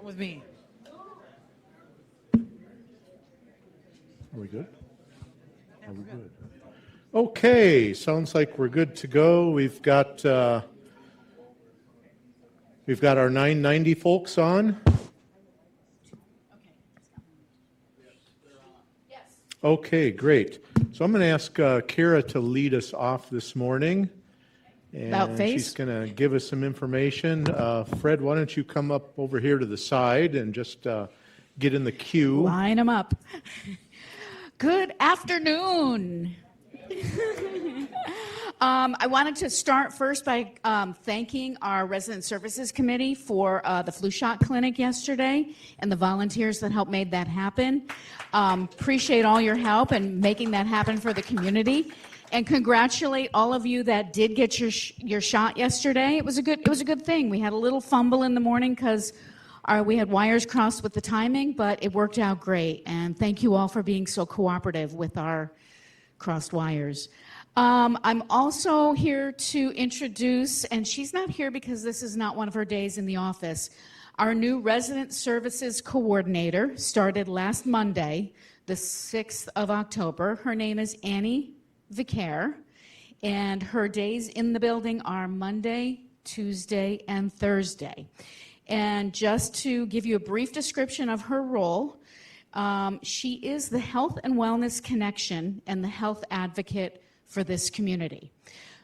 with me. Are we good? Are we good? Okay, sounds like we're good to go. We've got our 990 folks on. Okay, great. So I'm going to ask Kara to lead us off this morning. About And face? she's going to give us some information. Fred, why don't you come up over here to the side and just get in the queue. Line them up. Good afternoon. I wanted to start first by thanking our Resident Services Committee for the flu shot clinic yesterday and the volunteers that helped make that happen. Appreciate all your help in making that happen for the community. And congratulate all of you that did get your shot yesterday. It was a good thing. We had a little fumble in the morning because we had wires crossed with the timing, but it worked out great. And thank you all for being so cooperative with our crossed wires. I'm also here to introduce, and she's not here because this is not one of her days in the office, our new Resident Services Coordinator started last Monday, the 6th of October. Her name is Annie Vicaire, and her days in the building are Monday, Tuesday, and Thursday. And just to give you a brief description of her role, she is the health and wellness connection and the health advocate for this community.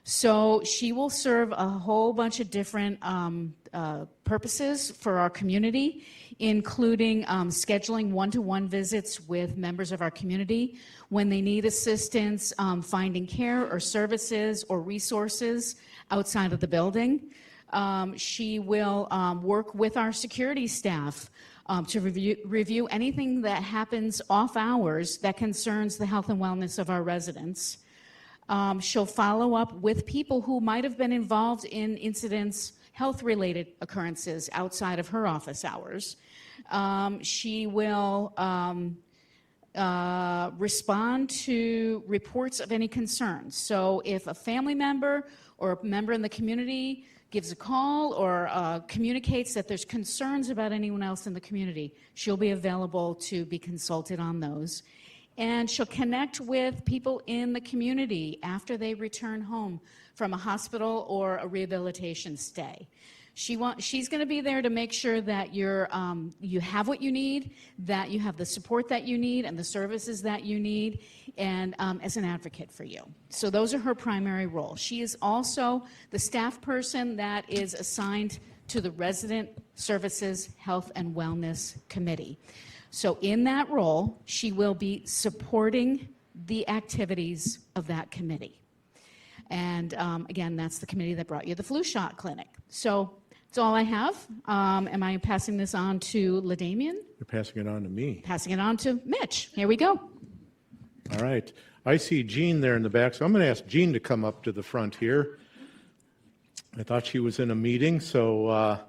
So she will serve a whole bunch of different purposes for our community, including scheduling one-to-one visits with members of our community when they need assistance finding care or services or resources outside of the building. She will work with our security staff to review anything that happens off hours that concerns the health and wellness of our residents. She'll follow up with people who might have been involved in incidents, health-related occurrences outside of her office hours. She will respond to reports of any concerns. So if a family member or a member in the community gives a call or communicates that there's concerns about anyone else in the community, she'll be available to be consulted on those. And she'll connect with people in the community after they return home from a hospital or a rehabilitation stay. She's going to be there to make sure that you have what you need, that you have the support that you need and the services that you need, and as an advocate for you. So those are her primary roles. She is also the staff person that is assigned to the Resident Services Health and Wellness Committee. So in that role, she will be supporting the activities of that committee. And again, that's the committee that brought you the flu shot clinic. So that's all I have. Am I passing this on to LaDamian? You're passing it on to me. Passing it on to Mitch. Here we go. All right. I see Jean there in the back, so I'm going to ask Jean to come up to the front here. I thought she was in a meeting, so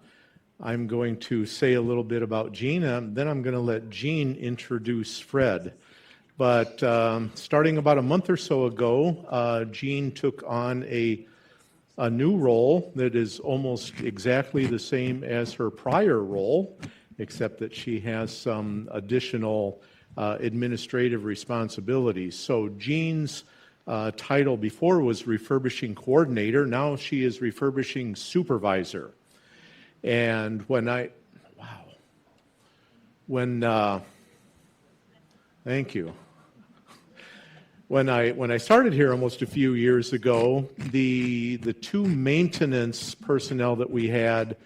I'm going to say a little bit about Jean, and then I'm going to let Jean introduce Fred. But starting about a month or so ago, Jean took on a new role that is almost exactly the same as her prior role, except that she has some additional administrative responsibilities. So Jean's title before was refurbishing coordinator. Now she is refurbishing supervisor. And thank you. When I started here almost a few years ago, the two maintenance personnel that we had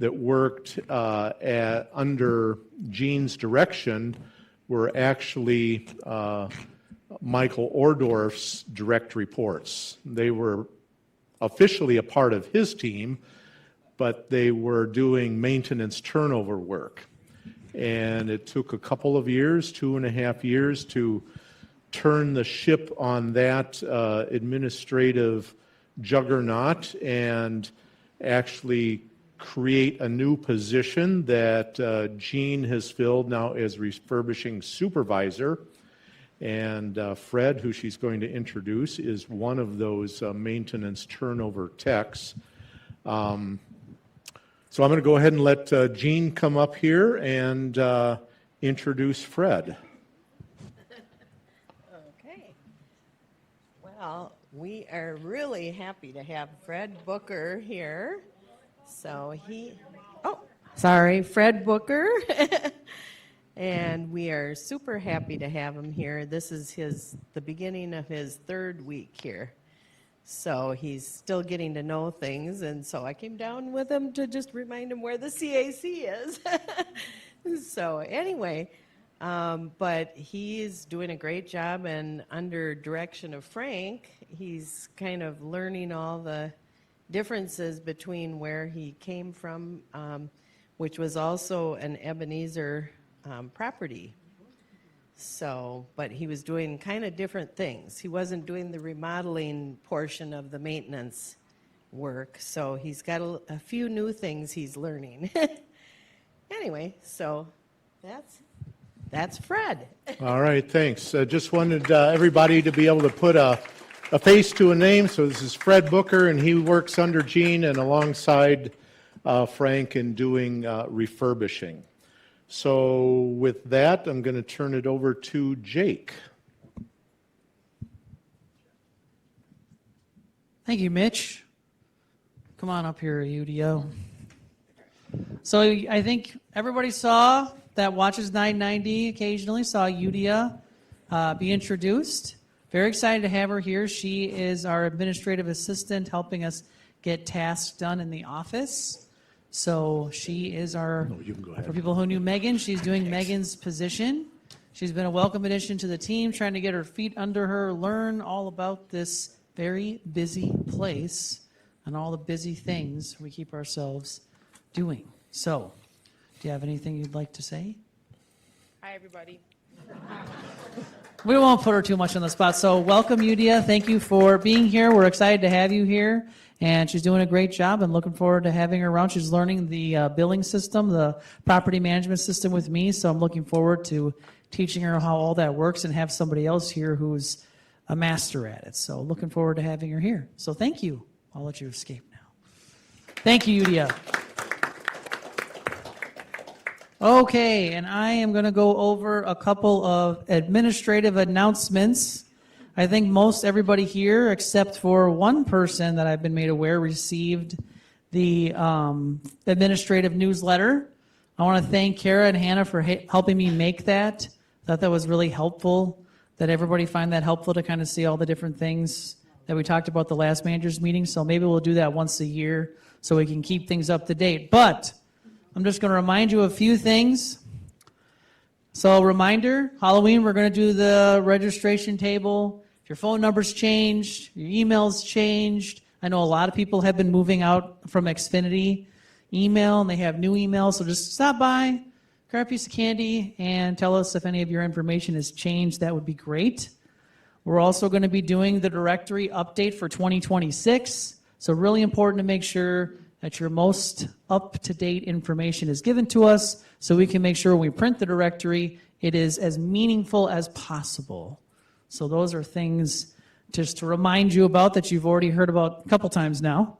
that worked under Jean's direction were actually Michael Ordorf's direct reports. They were officially a part of his team, but they were doing maintenance turnover work. And it took a couple of years, 2.5 years, to turn the ship on that administrative juggernaut and actually create a new position that Jean has filled now as refurbishing supervisor. And Fred, who she's going to introduce, is one of those maintenance turnover techs. So I'm going to go ahead and let Jean come up here and introduce Fred. Okay. Well, we are really happy to have Fred Booker here. So Fred Booker. And we are super happy to have him here. This is the beginning of his third week here. So he's still getting to know things, and so I came down with him to just remind him where the CAC is. So anyway, but he's doing a great job, and under direction of Frank, he's kind of learning all the differences between where he came from, which was also an Ebenezer property. So, but he was doing kind of different things. He wasn't doing the remodeling portion of the maintenance work. So he's got a few new things he's learning. Anyway, so that's Fred. All right, thanks. Just wanted everybody to be able to put a face to a name. So this is Fred Booker, and he works under Jean and alongside Frank in doing refurbishing. So with that, I'm going to turn it over to Jake. Thank you, Mitch. Come on up here, UDO. So I think everybody saw that watches 990 occasionally, saw Udia be introduced. Very excited to have her here. She is our administrative assistant helping us get tasks done in the office. So she is our, You can go ahead. for people who knew Megan, she's doing Megan's position. She's been a welcome addition to the team, trying to get her feet under her, learn all about this very busy place and all the busy things we keep ourselves doing. So, do you have anything you'd like to say? Hi, everybody. We won't put her too much on the spot. So welcome, Udia. Thank you for being here. We're excited to have you here. And she's doing a great job and looking forward to having her around. She's learning the billing system, the property management system with me. So I'm looking forward to teaching her how all that works and have somebody else here who's a master at it. So looking forward to having her here. So thank you. I'll let you escape now. Thank you, Udia. Okay, and I am going to go over a couple of administrative announcements. I think most everybody here, except for one person that I've been made aware, received the administrative newsletter. I want to thank Kara and Hannah for helping me make that. I thought that was really helpful, that everybody find that helpful to kind of see all the different things that we talked about the last managers meeting. So maybe we'll do that once a year so we can keep things up to date. But I'm just going to remind you of a few things. So reminder, Halloween, we're going to do the registration table. If your phone number's changed, your email's changed. I know a lot of people have been moving out from Xfinity email, and they have new emails. So just stop by, grab a piece of candy, and tell us if any of your information has changed. That would be great. We're also going to be doing the directory update for 2026. So really important to make sure that your most up-to-date information is given to us so we can make sure when we print the directory, it is as meaningful as possible. So those are things just to remind you about that you've already heard about a couple times now.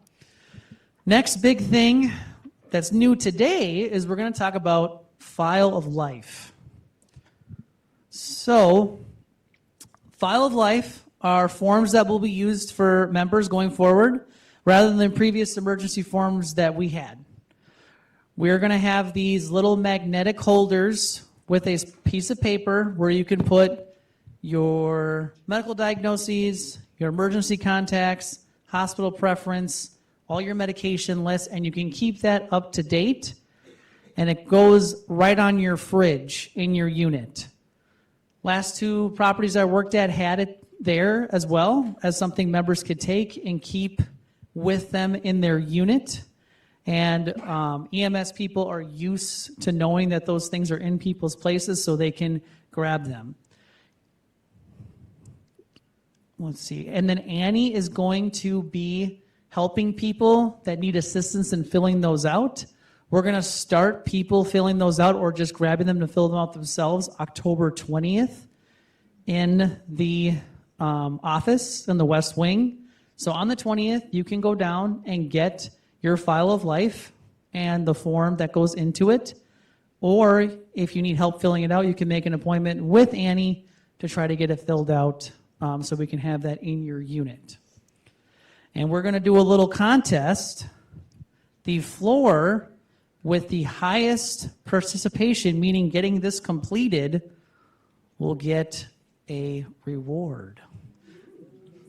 Next big thing that's new today is we're going to talk about File of Life. So, File of Life are forms that will be used for members going forward, rather than previous emergency forms that we had. We're going to have these little magnetic holders with a piece of paper where you can put your medical diagnoses, your emergency contacts, hospital preference, all your medication lists, and you can keep that up to date. And it goes right on your fridge in your unit. Last two properties I worked at had it there as well as something members could take and keep with them in their unit. And EMS people are used to knowing that those things are in people's places so they can grab them. Let's see. And then Annie is going to be helping people that need assistance in filling those out. We're going to start people filling those out or just grabbing them to fill them out themselves October 20th in the office in the West Wing. So on the 20th, you can go down and get your File of Life and the form that goes into it. Or if you need help filling it out, you can make an appointment with Annie to try to get it filled out so we can have that in your unit. And we're going to do a little contest. The floor with the highest participation, meaning getting this completed, will get a reward.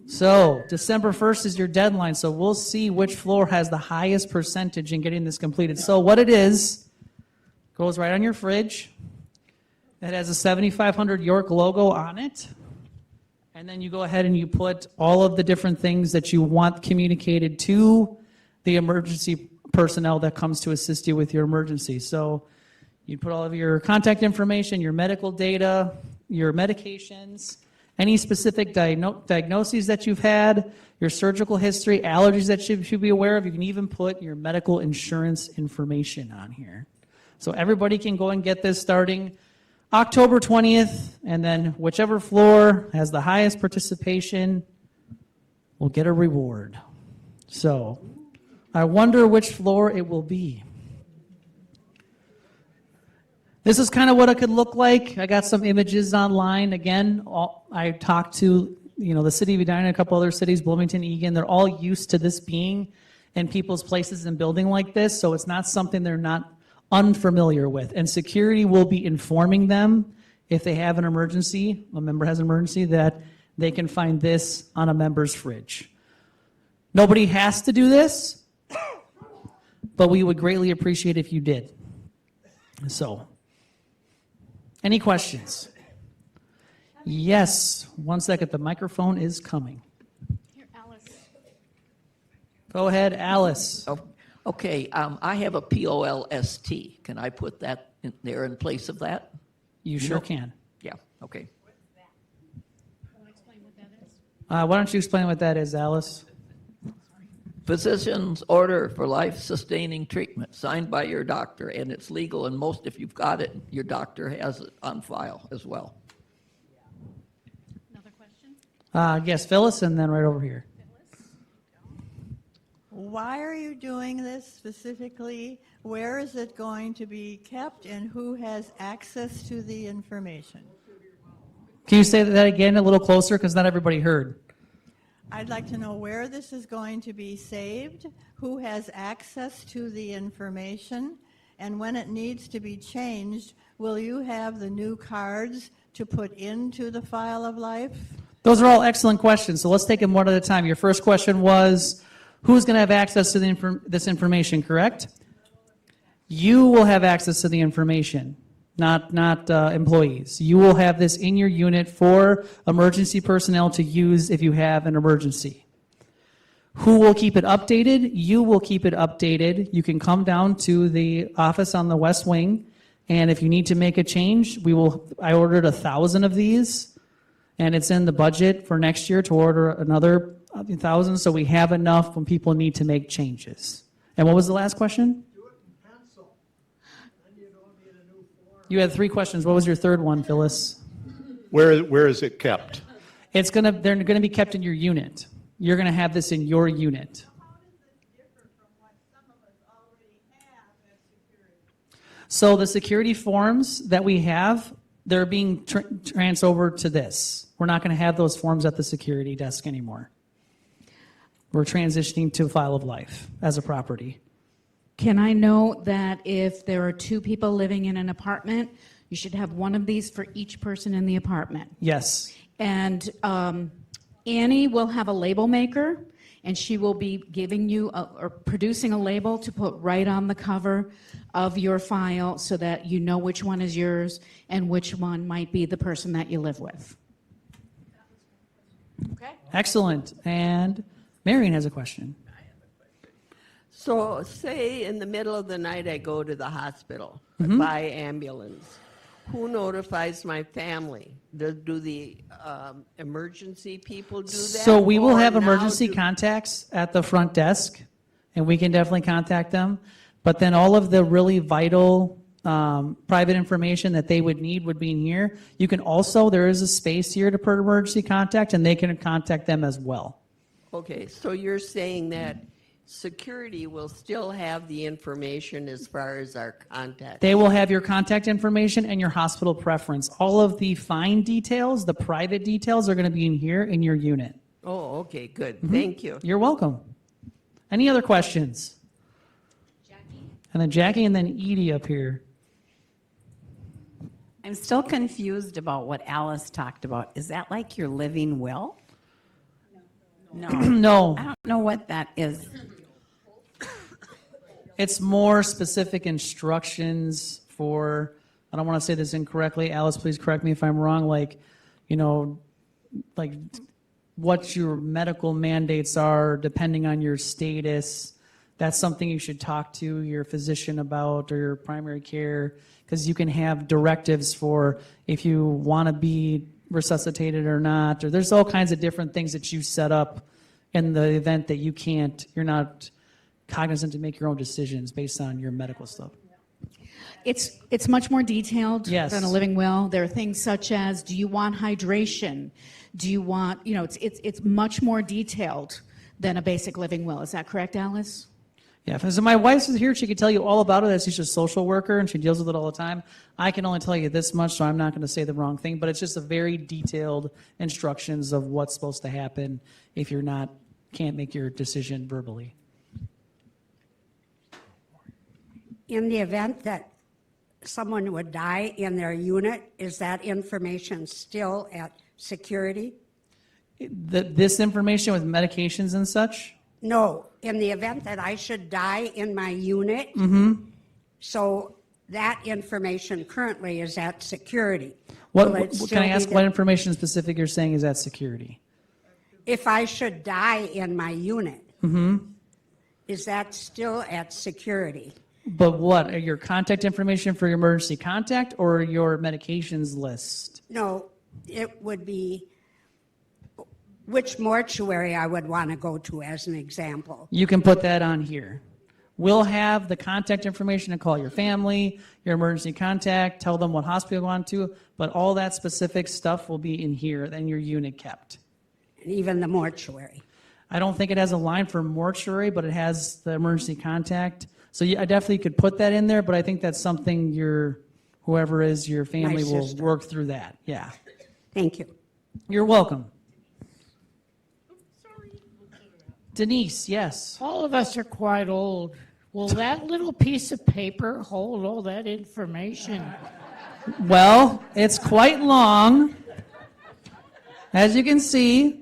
So December 1st is your deadline, so we'll see which floor has the highest percentage in getting this completed. So what it is, goes right on your fridge. It has a 7500 York logo on it. And then you go ahead and you put all of the different things that you want communicated to the emergency personnel that comes to assist you with your emergency. So you put all of your contact information, your medical data, your medications, any specific diagnoses that you've had, your surgical history, allergies that you should be aware of. You can even put your medical insurance information on here. So everybody can go and get this starting October 20th, and then whichever floor has the highest participation will get a reward. So I wonder which floor it will be. This is kind of what it could look like. I got some images online. Again, I talked to the city of Edina, a couple other cities, Bloomington, Eagan. They're all used to this being in people's places and building like this, so it's not something they're not unfamiliar with. And security will be informing them if they have an emergency, a member has an emergency, that they can find this on a member's fridge. Nobody has to do this, but we would greatly appreciate if you did. So, any questions? Yes, 1 second, the microphone is coming. Here, Alice. Go ahead, Alice. Oh, okay, I have a POLST. Can I put that in there in place of that? You sure can. Yeah, okay. Why don't you explain what that is, Alice? Physician's order for life-sustaining treatment signed by your doctor, and it's legal, and most, if you've got it, your doctor has it on file as well. Another question? Yes, Phyllis, and then right over here. Why are you doing this specifically? Where is it going to be kept, and who has access to the information? Can you say that again a little closer, because not everybody heard? I'd like to know where this is going to be saved, who has access to the information, and when it needs to be changed, will you have the new cards to put into the file of life? Those are all excellent questions, so let's take them one at a time. Your first question was, who's going to have access to this information, correct? You will have access to the information, not employees. You will have this in your unit for emergency personnel to use if you have an emergency. Who will keep it updated? You will keep it updated. You can come down to the office on the west wing, and if you need to make a change, I ordered 1,000 of these, and it's in the budget for next year to order another 1,000, so we have enough when people need to make changes. And what was the last question? Do it in pencil. Then you don't need a new form. You had 3 questions. What was your third one, Phyllis? Where is it kept? They're gonna be kept in your unit. You're gonna have this in your unit. How does this differ from what some of us already have as security? So the security forms that we have, they're being transferred over to this. We're not gonna have those forms at the security desk anymore. We're transitioning to File of Life as a property. Can I note that if there are 2 people living in an apartment, you should have one of these for each person in the apartment? Yes. And Annie will have a label maker, and she will be giving you or producing a label to put right on the cover of your file so that you know which one is yours and which one might be the person that you live with. Okay? Excellent. And Marion has a question. So say in the middle of the night I go to the hospital Mm-hmm. by ambulance. Who notifies my family? Do the emergency people do that? So we will Or have now emergency do- contacts at the front desk, and we can definitely contact them. But then all of the really vital private information that they would need would be in here. You can also, there is a space here to put emergency contact, and they can contact them as well. Okay, so you're saying that security will still have the information as far as our contact. They will have your contact information and your hospital preference. All of the fine details, the private details are going to be in here in your unit. Oh, okay, good. Thank you. You're welcome. Any other questions? And then Jackie and then Edie up here. I'm still confused about what Alice talked about. Is that like your living will? No. No, I don't know what that is. it's more specific instructions for, I don't want to say this incorrectly. Alice, please correct me if I'm wrong. Like, like what your medical mandates are depending on your status. That's something you should talk to your physician about or your primary care, because you can have directives for if you want to be resuscitated or not, or there's all kinds of different things that you set up in the event that you're not cognizant to make your own decisions based on your medical stuff. It's much more detailed Yes. than a living will. There are things such as, do you want hydration? Do you want, it's much more detailed than a basic living will. Is that correct, Alice? Yeah, so my wife's here, she could tell you all about it as she's a social worker and she deals with it all the time. I can only tell you this much, so I'm not going to say the wrong thing, but it's just a very detailed instructions of what's supposed to happen if you're can't make your decision verbally. In the event that someone would die in their unit, is that information still at security? This information with medications and such? No, in the event that I should die in my unit, so that information currently is at security. Will it Can still I be ask there? what information specific you're saying is at security? If I should die in my unit, is that still at security? But what, are your contact information for your emergency contact or your medications list? No, it would be which mortuary I would want to go to as an example. You can put that on here. We'll have the contact information to call your family, your emergency contact, tell them what hospital you want to, but all that specific stuff will be in here, then your unit kept. And even the mortuary. I don't think it has a line for mortuary, but it has the emergency contact. So I definitely could put that in there, but I think that's something whoever is your family will sister. work through that. Yeah. Thank you. You're welcome. Denise, yes. All of us are quite old. Will that little piece of paper hold all that information? Well, it's quite long, as you can see.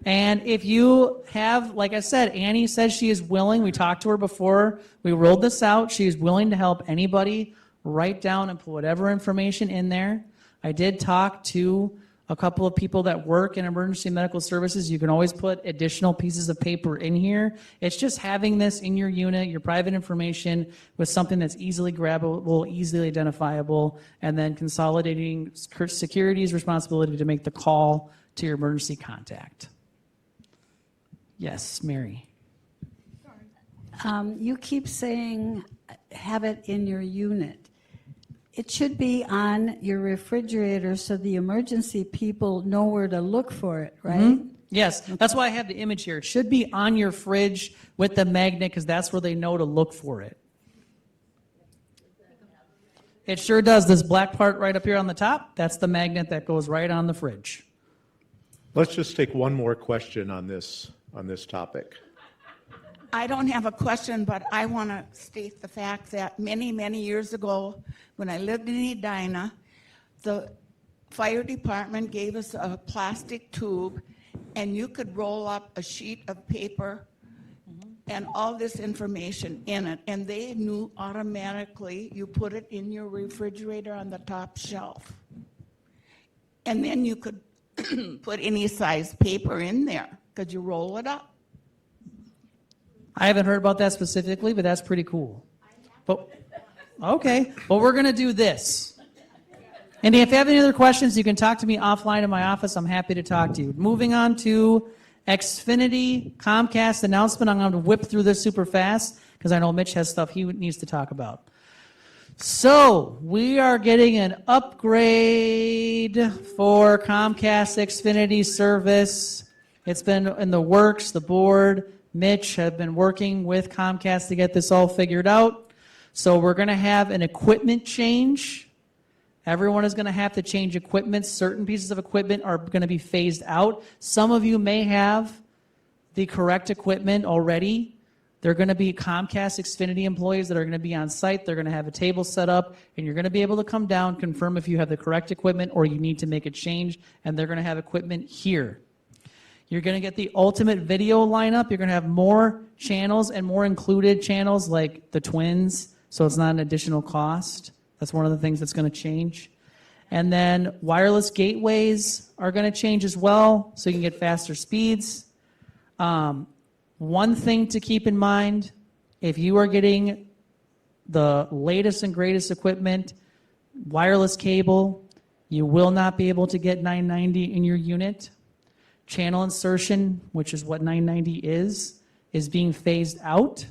And if you have, like I said, Annie says she is willing. We talked to her before we rolled this out. She is willing to help anybody write down and put whatever information in there. I did talk to a couple of people that work in emergency medical services. You can always put additional pieces of paper in here. It's just having this in your unit, your private information, with something that's easily grabbable, easily identifiable, and then consolidating security's responsibility to make the call to your emergency contact. Yes, Mary. You keep saying have it in your unit. It should be on your refrigerator so the emergency people know where to look for it, right? Yes, that's why I have the image here. It should be on your fridge with the magnet because that's where they know to look for it. It sure does. This black part right up here on the top, that's the magnet that goes right on the fridge. Let's just take one more question on this topic. I don't have a question, but I want to state the fact that many, many years ago, when I lived in Edina, the fire department gave us a plastic tube, and you could roll up a sheet of paper and all this information in it, and they knew automatically you put it in your refrigerator on the top shelf. And then you could put any size paper in there. Could you roll it up? I haven't heard about that specifically, but that's pretty cool. But okay, well, we're going to do this. And if you have any other questions, you can talk to me offline in my office. I'm happy to talk to you. Moving on to Xfinity Comcast announcement. I'm going to whip through this super fast because I know Mitch has stuff he needs to talk about. So we are getting an upgrade for Comcast Xfinity service. It's been in the works. The board Mitch have been working with Comcast to get this all figured out. So we're going to have an equipment change. Everyone is going to have to change equipment. Certain pieces of equipment are going to be phased out. Some of you may have the correct equipment already. They're going to be Comcast Xfinity employees that are going to be on site. They're going to have a table set up, and you're going to be able to come down, confirm if you have the correct equipment or you need to make a change, and they're going to have equipment here. You're going to get the ultimate video lineup. You're going to have more channels and more included channels like the Twins, so it's not an additional cost. That's one of the things that's going to change. And then wireless gateways are going to change as well, so you can get faster speeds. One thing to keep in mind, if you are getting the latest and greatest equipment, wireless cable, you will not be able to get 990 in your unit. Channel insertion, which is what 990 is being phased out.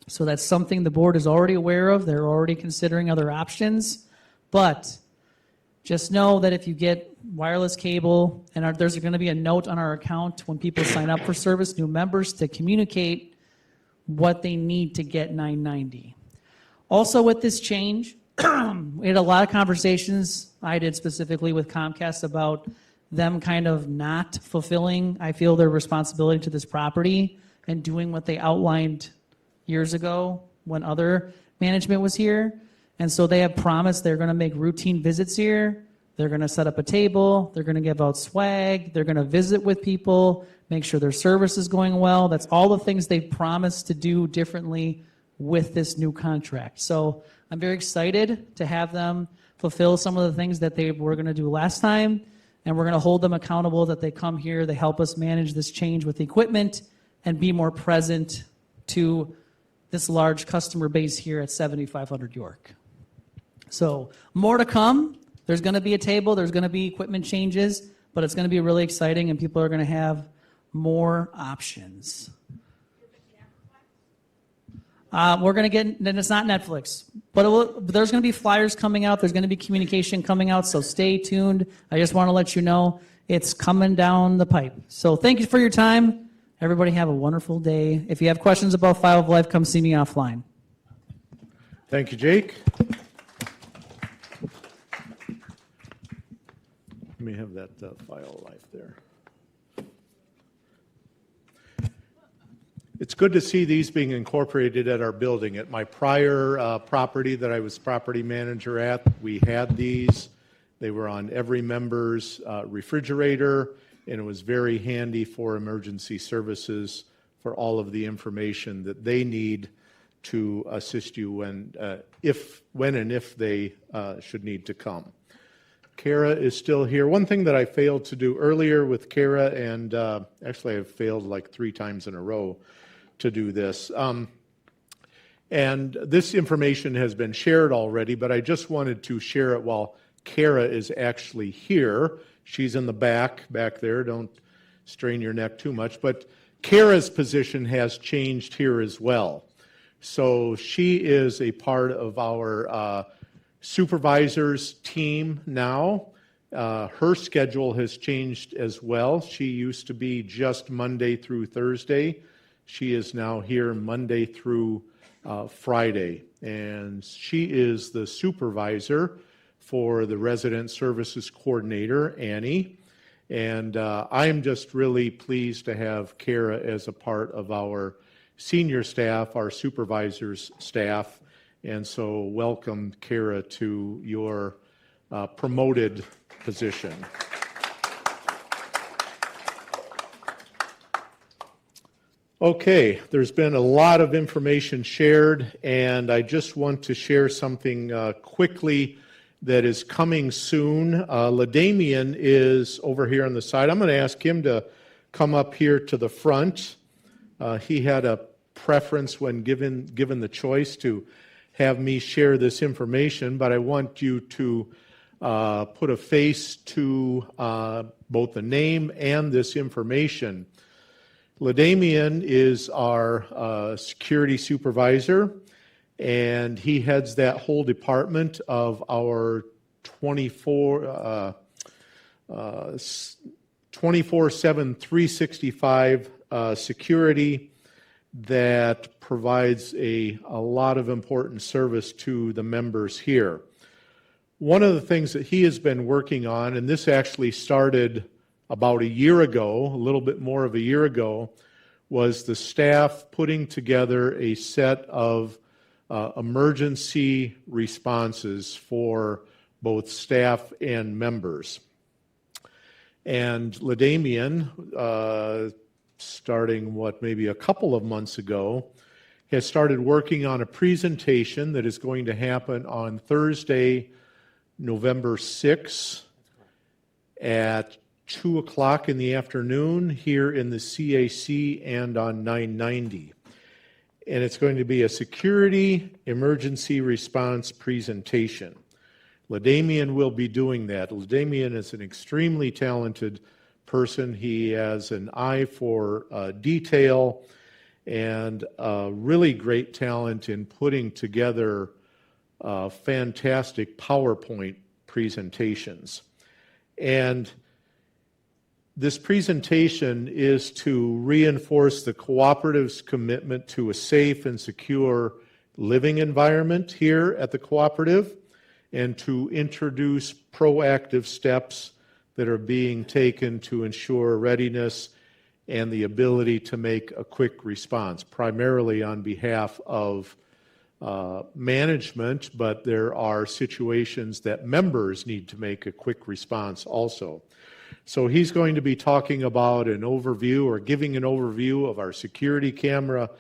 So that's something the board is already aware of. They're already considering other options. But just know that if you get wireless cable, and there's going to be a note on our account when people sign up for service, new members, to communicate what they need to get 990. Also with this change, we had a lot of conversations, I did specifically with Comcast, about them kind of not fulfilling, I feel, their responsibility to this property and doing what they outlined years ago when other management was here. And so they have promised they're going to make routine visits here. They're going to set up a table. They're going to give out swag. They're going to visit with people, make sure their service is going well. That's all the things they've promised to do differently with this new contract. So I'm very excited to have them fulfill some of the things that they were going to do last time. And we're going to hold them accountable that they come here, they help us manage this change with the equipment and be more present to this large customer base here at 7500 York. So more to come. There's going to be a table, there's going to be equipment changes, but it's going to be really exciting and people are going to have more options. We're going to get, and it's not Netflix, but there's going to be flyers coming out, there's going to be communication coming out, so stay tuned. I just want to let you know it's coming down the pipe. So thank you for your time. Everybody have a wonderful day. If you have questions about File of Life, come see me offline. Thank you, Jake. Let me have that File of Life there. It's good to see these being incorporated at our building. At my prior property that I was property manager at, we had these. They were on every member's refrigerator, and it was very handy for emergency services for all of the information that they need to assist you when and if they should need to come. Kara is still here. One thing that I failed to do earlier with Kara, and actually I've failed like 3 times in a row to do this. And this information has been shared already, but I just wanted to share it while Kara is actually here. She's in the back there. Don't strain your neck too much. But Kara's position has changed here as well. So she is a part of our supervisors team now. Her schedule has changed as well. She used to be just Monday through Thursday. She is now here Monday through Friday. And she is the supervisor for the Resident Services Coordinator, Annie. And I'm just really pleased to have Kara as a part of our senior staff, our supervisors staff. And so welcome, Kara, to your promoted position. Okay, there's been a lot of information shared, and I just want to share something quickly that is coming soon. LaDamian is over here on the side. I'm going to ask him to come up here to the front. He had a preference when given the choice to have me share this information, but I want you to put a face to both the name and this information. LaDamian is our security supervisor, and he heads that whole department of our 24/7, 365 security that provides a lot of important service to the members here. One of the things that he has been working on, and this actually started about a year ago, a little bit more of a year ago, was the staff putting together a set of emergency responses for both staff and members. And LaDamian, starting maybe a couple of months ago, has started working on a presentation that is going to happen on Thursday, November 6th at 2 o'clock in the afternoon here in the CAC and on 990. And it's going to be a security emergency response presentation. LaDamian will be doing that. LaDamian is an extremely talented person. He has an eye for detail and really great talent in putting together fantastic PowerPoint presentations. And this presentation is to reinforce the cooperative's commitment to a safe and secure living environment here at the cooperative, and to introduce proactive steps that are being taken to ensure readiness and the ability to make a quick response, primarily on behalf of management, but there are situations that members need to make a quick response also. So he's going to be talking about an overview, or giving an overview of our security camera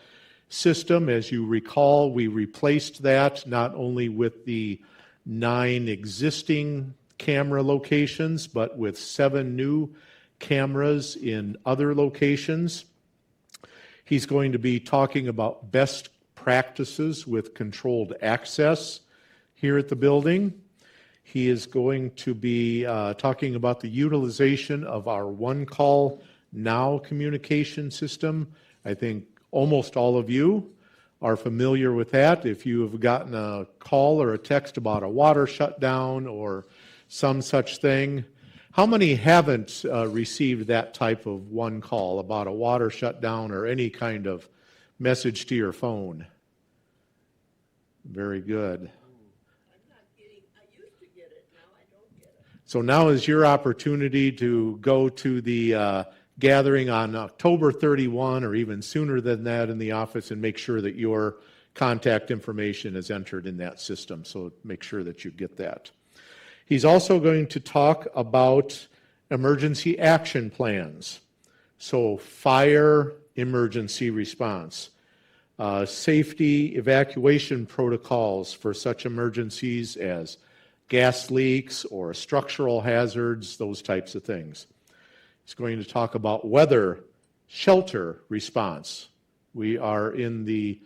system. As you recall, we replaced that not only with the 9 existing camera locations, but with 7 new cameras in other locations. He's going to be talking about best practices with controlled access here at the building. He is going to be talking about the utilization of our One Call Now communication system. I think almost all of you are familiar with that. If you have gotten a call or a text about a water shutdown or some such thing, how many haven't received that type of one call about a water shutdown or any kind of message to your phone? Very good. So now is your opportunity to go to the gathering on October 31 or even sooner than that in the office and make sure that your contact information is entered in that system. So make sure that you get that. He's also going to talk about emergency action plans. So fire emergency response, safety evacuation protocols for such emergencies as gas leaks or structural hazards, those types of things. He's going to talk about weather shelter response. We are in the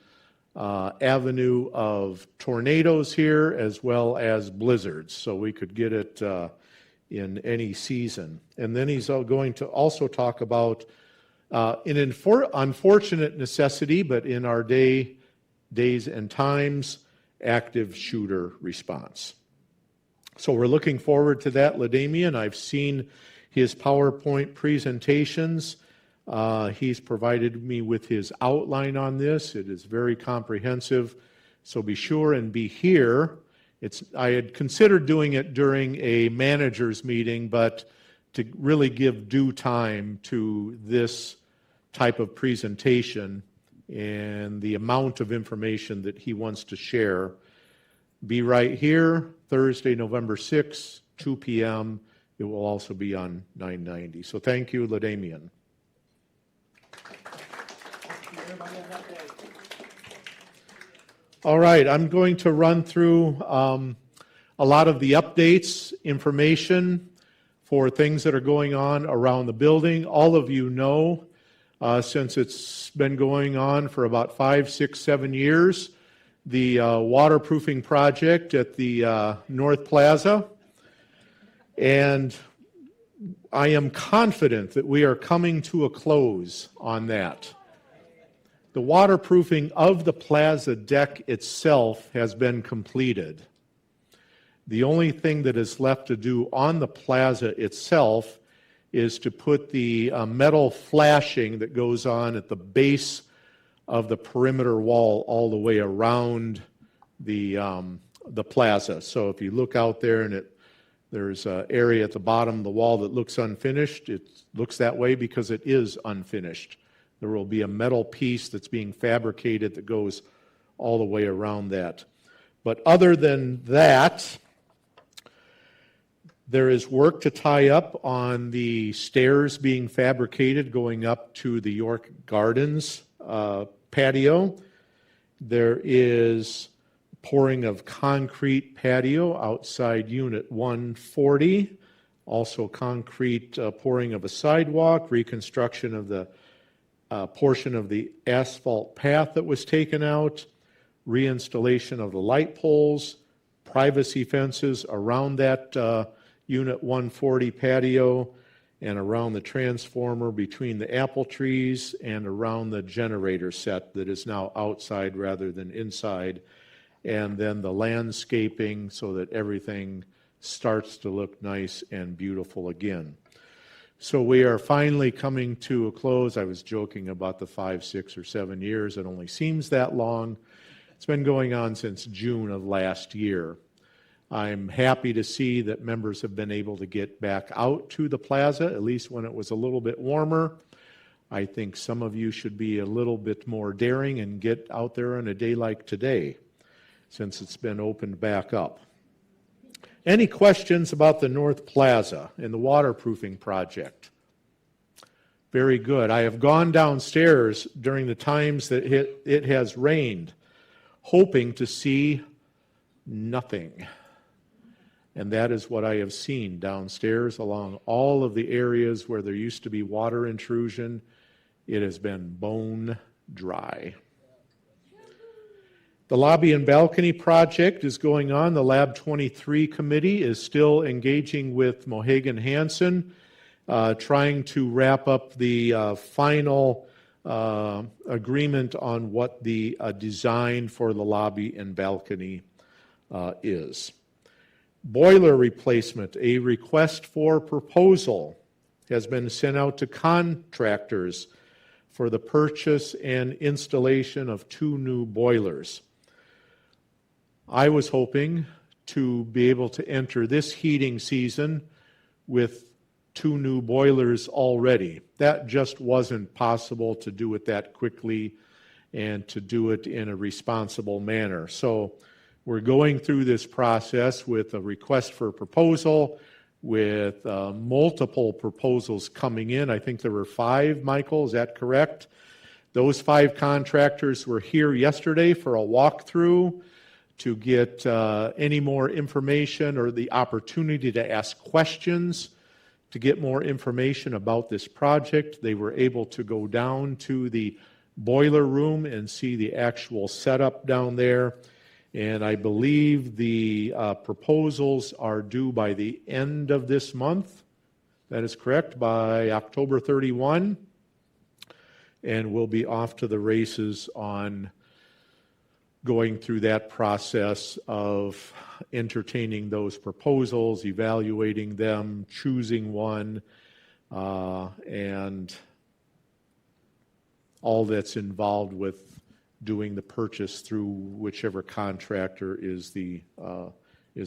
avenue of tornadoes here as well as blizzards, so we could get it in any season. And then he's going to also talk about an unfortunate necessity, but in our days and times, active shooter response. So we're looking forward to that, LaDamian. I've seen his PowerPoint presentations. He's provided me with his outline on this. It is very comprehensive, so be sure and be here. I had considered doing it during a manager's meeting, but to really give due time to this type of presentation and the amount of information that he wants to share, be right here, Thursday, November 6th, 2 p.m. It will also be on 990. So thank you, LaDamian. All right, I'm going to run through a lot of the updates, information for things that are going on around the building. All of you know, since it's been going on for about 5, 6, 7 years, the waterproofing project at the North Plaza. And I am confident that we are coming to a close on that. The waterproofing of the plaza deck itself has been completed. The only thing that is left to do on the plaza itself is to put the metal flashing that goes on at the base of the perimeter wall all the way around the plaza. So if you look out there and there's an area at the bottom of the wall that looks unfinished, it looks that way because it is unfinished. There will be a metal piece that's being fabricated that goes all the way around that. But other than that, there is work to tie up on the stairs being fabricated going up to the York Gardens patio. There is pouring of concrete patio outside Unit 140. Also concrete pouring of a sidewalk, reconstruction of the portion of the asphalt path that was taken out, reinstallation of the light poles, privacy fences around that Unit 140 patio, and around the transformer between the apple trees and around the generator set that is now outside rather than inside, and then the landscaping so that everything starts to look nice and beautiful again. So we are finally coming to a close. I was joking about the 5, 6, or 7 years. It only seems that long. It's been going on since June of last year. I'm happy to see that members have been able to get back out to the plaza, at least when it was a little bit warmer. I think some of you should be a little bit more daring and get out there on a day like today, since it's been opened back up. Any questions about the North Plaza and the waterproofing project? Very good. I have gone downstairs during the times that it has rained, hoping to see nothing. And that is what I have seen downstairs along all of the areas where there used to be water intrusion. It has been bone dry. The lobby and balcony project is going on. The Lab 23 committee is still engaging with Mohegan Hansen, trying to wrap up the final agreement on what the design for the lobby and balcony is. Boiler replacement, a request for proposal has been sent out to contractors for the purchase and installation of 2 new boilers. I was hoping to be able to enter this heating season with 2 new boilers already. That just wasn't possible to do it that quickly and to do it in a responsible manner. So we're going through this process with a request for a proposal, with multiple proposals coming in. I think there were 5, Michael, is that correct? Those 5 contractors were here yesterday for a walkthrough to get any more information or the opportunity to ask questions, to get more information about this project. They were able to go down to the boiler room and see the actual setup down there. And I believe the proposals are due by the end of this month. That is correct, by October 31. And we'll be off to the races on going through that process of entertaining those proposals, evaluating them, choosing one, and all that's involved with doing the purchase through whichever contractor is the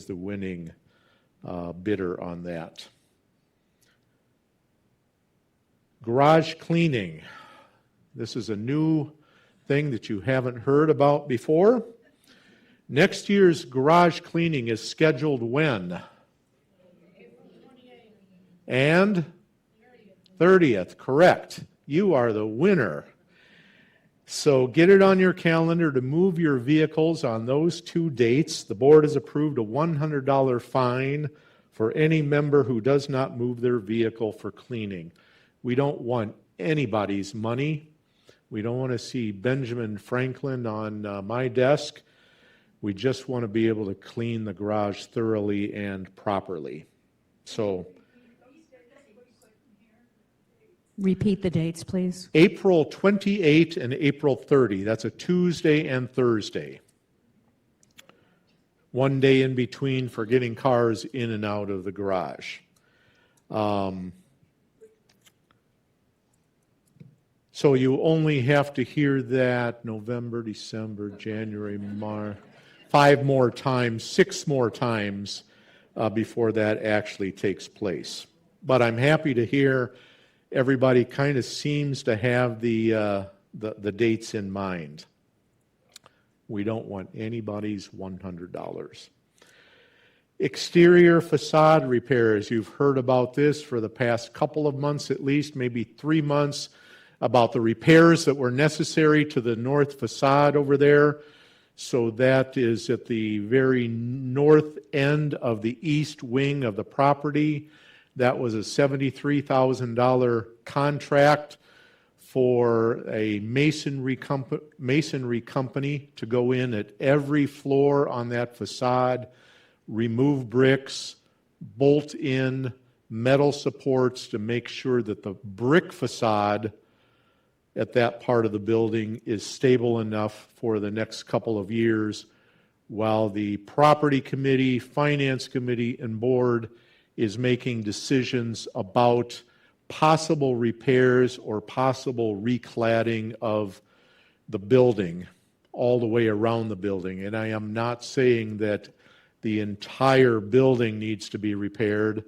winning bidder on that. Garage cleaning. This is a new thing that you haven't heard about before. Next year's garage cleaning is scheduled when? And 30th, correct. You are the winner. So get it on your calendar to move your vehicles on those 2 dates. The board has approved a $100 fine for any member who does not move their vehicle for cleaning. We don't want anybody's money. We don't want to see Benjamin Franklin on my desk. We just want to be able to clean the garage thoroughly and properly. So Repeat the dates, please. April 28 and April 30. That's a Tuesday and Thursday. 1 day in between for getting cars in and out of the garage. So you only have to hear that November, December, January, March, 5 more times, 6 more times before that actually takes place. But I'm happy to hear everybody kind of seems to have the dates in mind. We don't want anybody's $100. Exterior facade repairs. You've heard about this for the past couple of months at least, maybe 3 months, about the repairs that were necessary to the north facade over there. So that is at the very north end of the east wing of the property. That was a $73,000 contract for a masonry company to go in at every floor on that facade, remove bricks, bolt in metal supports to make sure that the brick facade at that part of the building is stable enough for the next couple of years, while the property committee, finance committee, and board is making decisions about possible repairs or possible recladding of the building all the way around the building. And I am not saying that the entire building needs to be repaired,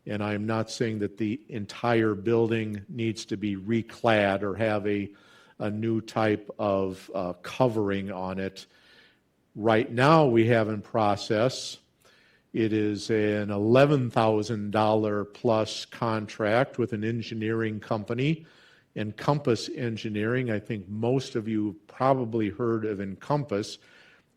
and I'm not saying that the entire building needs to be reclad or have a new type of covering on it. Right now we have in process, it is an $11,000 plus contract with an engineering company, Encompass Engineering. I think most of you probably heard of Encompass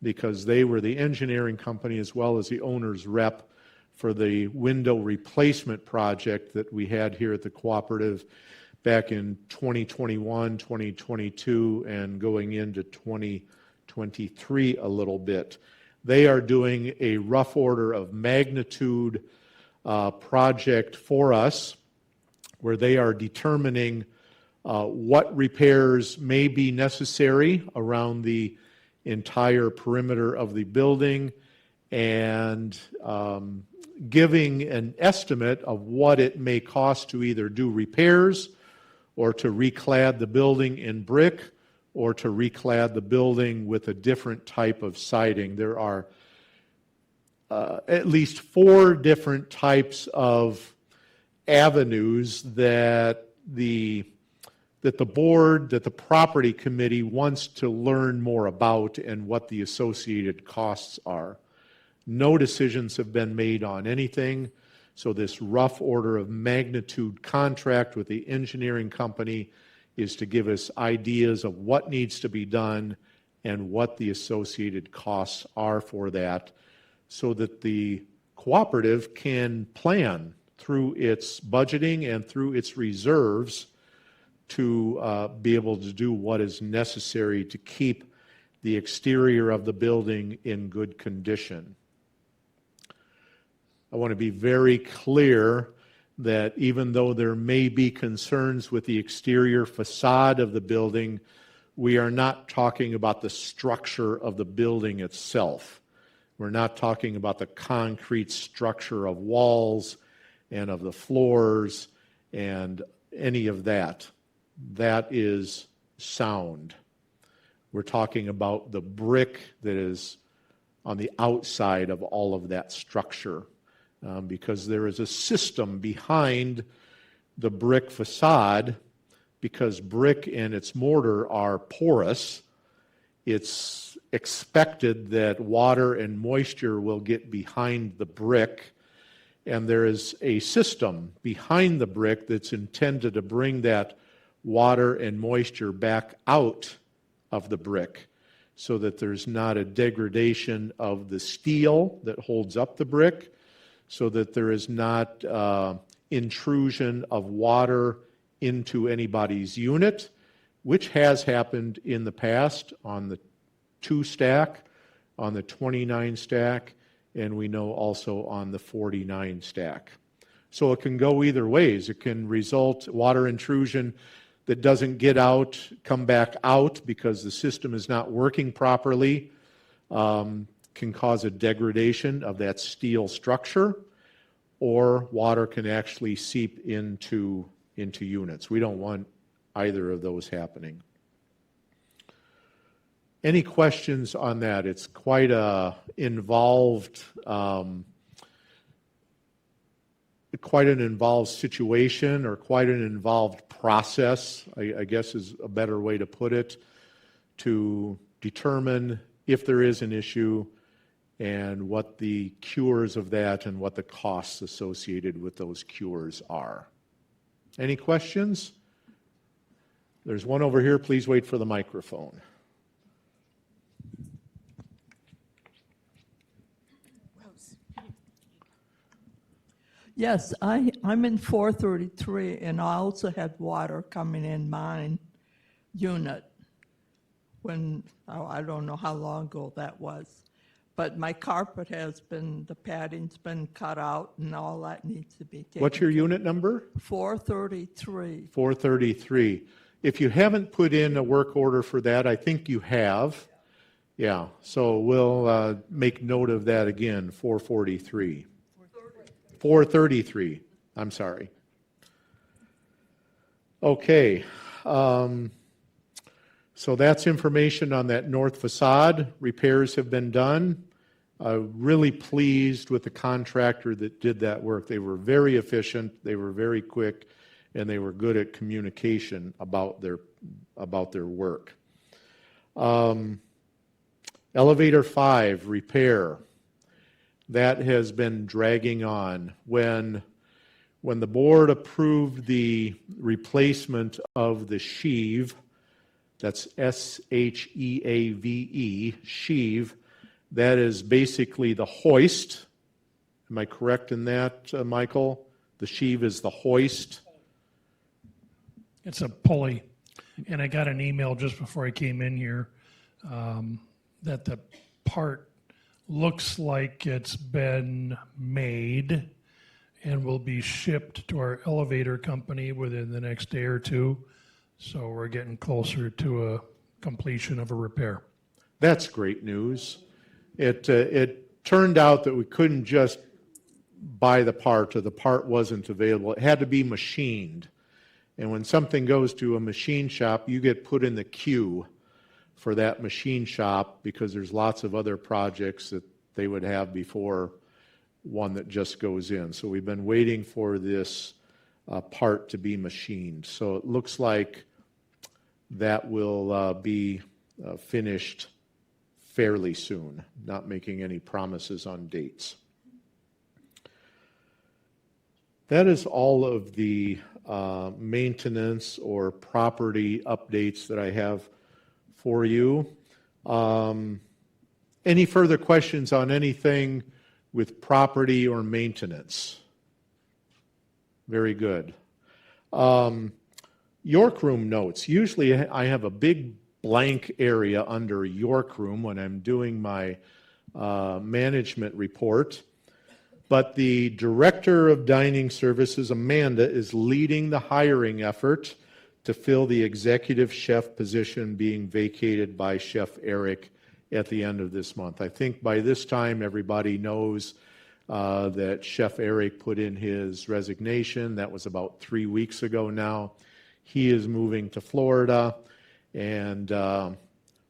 because they were the engineering company as well as the owner's rep for the window replacement project that we had here at the cooperative back in 2021, 2022, and going into 2023 a little bit. They are doing a rough order of magnitude project for us where they are determining what repairs may be necessary around the entire perimeter of the building and giving an estimate of what it may cost to either do repairs or to reclad the building in brick or to reclad the building with a different type of siding. There are at least 4 different types of avenues that the board, that the property committee wants to learn more about and what the associated costs are. No decisions have been made on anything, so this rough order of magnitude contract with the engineering company is to give us ideas of what needs to be done and what the associated costs are for that, so that the cooperative can plan through its budgeting and through its reserves to be able to do what is necessary to keep the exterior of the building in good condition. I want to be very clear that even though there may be concerns with the exterior facade of the building, we are not talking about the structure of the building itself. We're not talking about the concrete structure of walls and of the floors and any of that. That is sound. We're talking about the brick that is on the outside of all of that structure. Because there is a system behind the brick facade, because brick and its mortar are porous, it's expected that water and moisture will get behind the brick, and there is a system behind the brick that's intended to bring that water and moisture back out of the brick so that there's not a degradation of the steel that holds up the brick, so that there is not intrusion of water into anybody's unit, which has happened in the past on the 2 stack, on the 29 stack, and we know also on the 49 stack. So it can go either ways. It can result water intrusion that doesn't get out, come back out because the system is not working properly, can cause a degradation of that steel structure, or water can actually seep into units. We don't want either of those happening. Any questions on that? It's quite a involved, quite an involved situation, or quite an involved process, I guess is a better way to put it, to determine if there is an issue and what the cures of that and what the costs associated with those cures are. Any questions? There's one over here. Please wait for the microphone. Yes, I'm in 433, and I also had water coming in mine unit when, I don't know how long ago that was. But my carpet the padding's been cut out, and all that needs to be taken. What's your unit number? 433. 433. If you haven't put in a work order for that, I think you have. Yeah, so we'll make note of that again, 443. 433, I'm sorry. Okay, so that's information on that north facade. Repairs have been done. Really pleased with the contractor that did that work. They were very efficient, they were very quick, and they were good at communication about their work. Elevator 5, repair. That has been dragging on. When the board approved the replacement of the sheave, that's S-H-E-A-V-E, sheave, that is basically the hoist. Am I correct in that, Michael? The sheave is the hoist. It's a pulley. And I got an email just before I came in here that the part looks like it's been made and will be shipped to our elevator company within the next day or two. So we're getting closer to a completion of a repair. That's great news. It turned out that we couldn't just buy the part, or the part wasn't available. It had to be machined. And when something goes to a machine shop, you get put in the queue for that machine shop because there's lots of other projects that they would have before one that just goes in. So we've been waiting for this part to be machined. So it looks like that will be finished fairly soon, not making any promises on dates. That is all of the maintenance or property updates that I have for you. Any further questions on anything with property or maintenance? Very good. York room notes. Usually I have a big blank area under York room when I'm doing my management report. But the Director of Dining Services, Amanda, is leading the hiring effort to fill the executive chef position being vacated by Chef Eric at the end of this month. I think by this time everybody knows that Chef Eric put in his resignation. That was about 3 weeks ago now. He is moving to Florida, and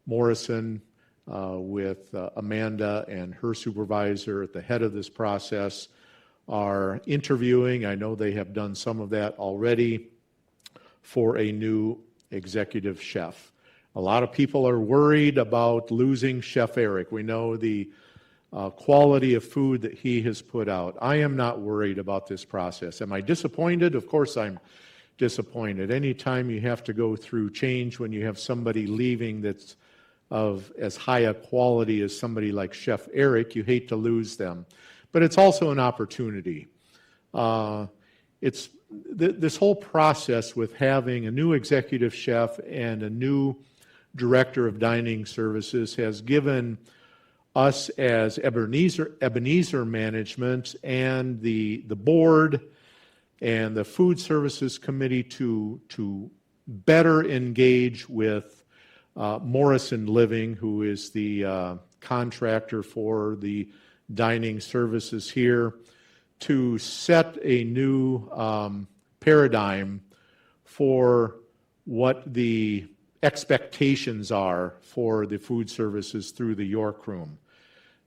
Morrison with Amanda and her supervisor at the head of this process are interviewing. I know they have done some of that already for a new executive chef. A lot of people are worried about losing Chef Eric. We know the quality of food that he has put out. I am not worried about this process. Am I disappointed? Of course I'm disappointed. Anytime you have to go through change when you have somebody leaving that's of as high a quality as somebody like Chef Eric, you hate to lose them. But it's also an opportunity. This whole process with having a new executive chef and a new director of dining services has given us as Ebenezer Management and the board and the Food Services Committee to better engage with Morrison Living, who is the contractor for the dining services here, to set a new paradigm for what the expectations are for the food services through the York Room.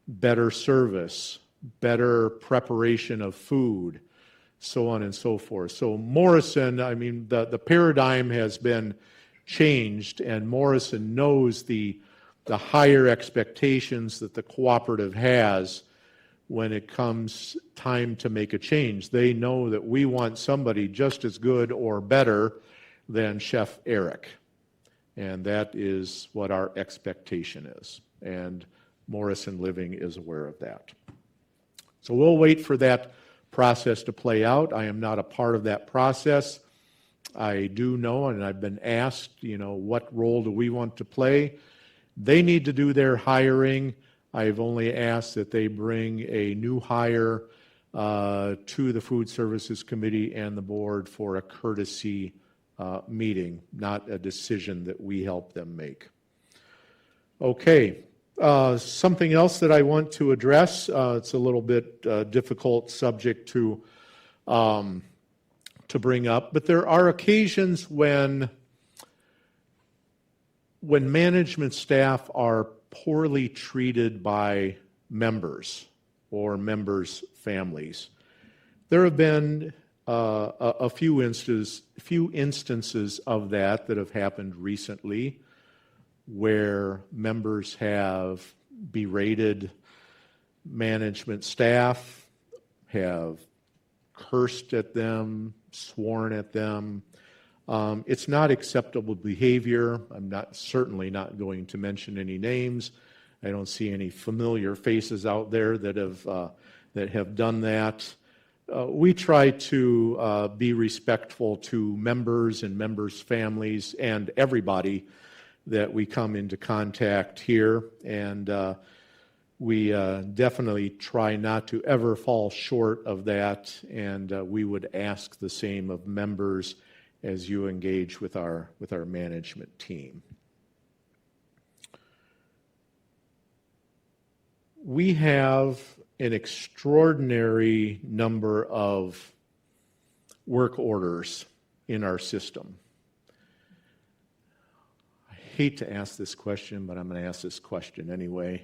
Better service, better preparation of food, so on and so forth. So Morrison, I mean, the paradigm has been changed, and Morrison knows the higher expectations that the cooperative has when it comes time to make a change. They know that we want somebody just as good or better than Chef Eric. And that is what our expectation is. And Morrison Living is aware of that. So we'll wait for that process to play out. I am not a part of that process. I do know, and I've been asked, what role do we want to play? They need to do their hiring. I've only asked that they bring a new hire to the Food Services Committee and the board for a courtesy meeting, not a decision that we help them make. Okay, something else that I want to address. It's a little bit difficult subject to bring up, but there are occasions when management staff are poorly treated by members or members' families. There have been a few instances of that have happened recently, where members have berated management staff, have cursed at them, sworn at them. It's not acceptable behavior. I'm certainly not going to mention any names. I don't see any familiar faces out there that have done that. We try to be respectful to members and members' families and everybody that we come into contact here, and we definitely try not to ever fall short of that, and we would ask the same of members as you engage with our management team. We have an extraordinary number of work orders in our system. I hate to ask this question, but I'm going to ask this question anyway.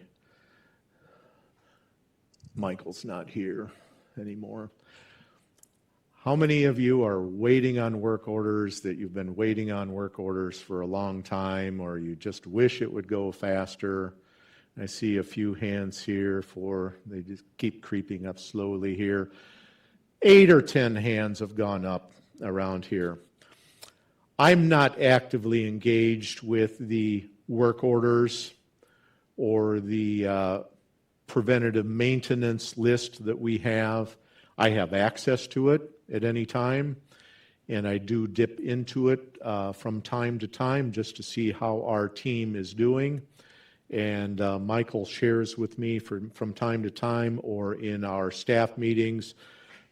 Michael's not here anymore. How many of you are waiting on work orders, that you've been waiting on work orders for a long time, or you just wish it would go faster? I see a few hands here they just keep creeping up slowly here. 8 or 10 hands have gone up around here. I'm not actively engaged with the work orders or the preventative maintenance list that we have. I have access to it at any time, and I do dip into it from time to time just to see how our team is doing. And Michael shares with me from time to time or in our staff meetings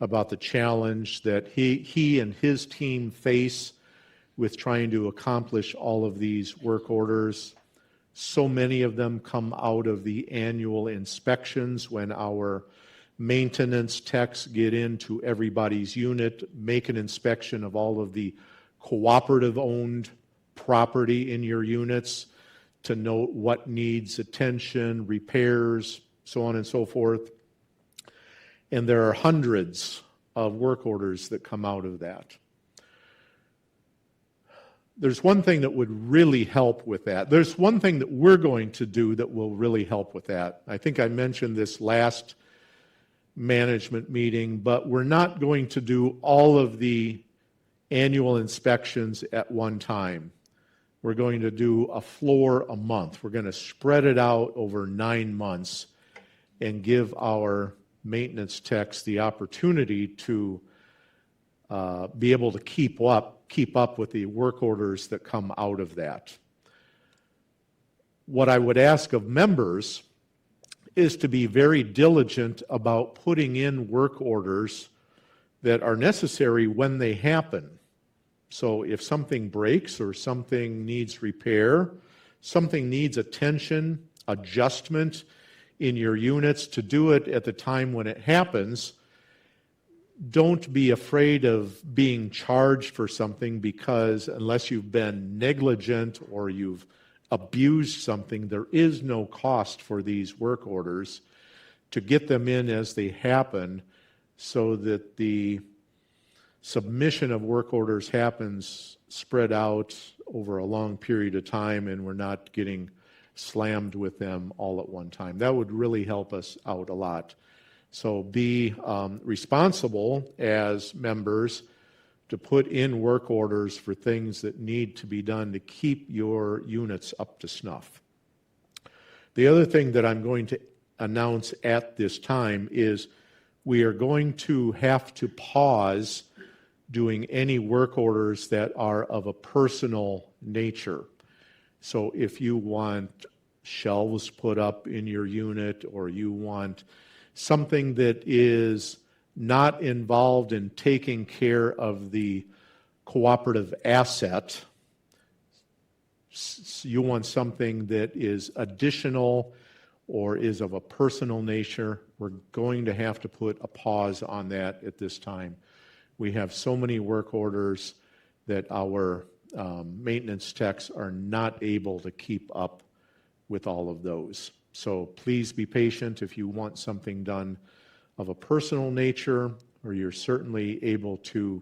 about the challenge that he and his team face with trying to accomplish all of these work orders. So many of them come out of the annual inspections when our maintenance techs get into everybody's unit, make an inspection of all of the cooperative-owned property in your units to note what needs attention, repairs, so on and so forth. And there are hundreds of work orders that come out of that. There's one thing that would really help with that. There's one thing that we're going to do that will really help with that. I think I mentioned this last management meeting, but we're not going to do all of the annual inspections at one time. We're going to do a floor a month. We're going to spread it out over 9 months and give our maintenance techs the opportunity to be able to keep up with the work orders that come out of that. What I would ask of members is to be very diligent about putting in work orders that are necessary when they happen. So if something breaks or something needs repair, something needs attention, adjustment in your units, to do it at the time when it happens, don't be afraid of being charged for something, because unless you've been negligent or you've abused something, there is no cost for these work orders. To get them in as they happen so that the submission of work orders happens spread out over a long period of time and we're not getting slammed with them all at one time. That would really help us out a lot. So be responsible as members to put in work orders for things that need to be done to keep your units up to snuff. The other thing that I'm going to announce at this time is we are going to have to pause doing any work orders that are of a personal nature. So if you want shelves put up in your unit, or you want something that is not involved in taking care of the cooperative asset, you want something that is additional or is of a personal nature, we're going to have to put a pause on that at this time. We have so many work orders that our maintenance techs are not able to keep up with all of those. So please be patient if you want something done of a personal nature, or you're certainly able to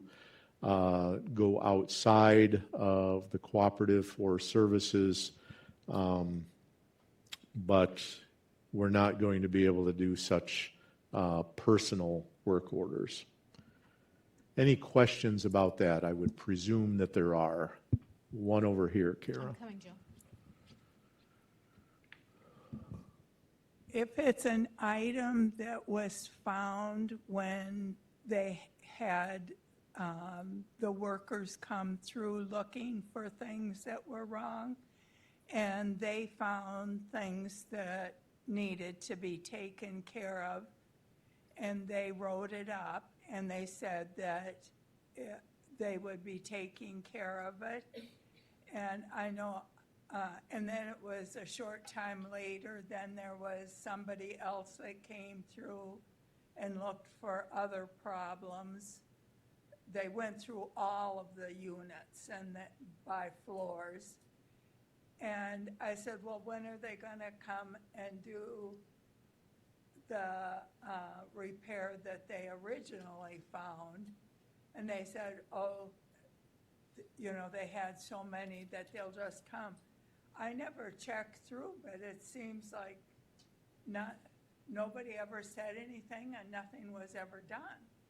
go outside of the cooperative for services, but we're not going to be able to do such personal work orders. Any questions about that? I would presume that there are. One over here, Kara. Coming, Jill. If it's an item that was found when they had the workers come through looking for things that were wrong, and they found things that needed to be taken care of, and they wrote it up, and they said that they would be taking care of it. And I know, and then it was a short time later, then there was somebody else that came through and looked for other problems. They went through all of the units and by floors. And I said, well, when are they going to come and do the repair that they originally found? And they said, oh, you know, they had so many that they'll just come. I never checked through, but it seems like nobody ever said anything and nothing was ever done.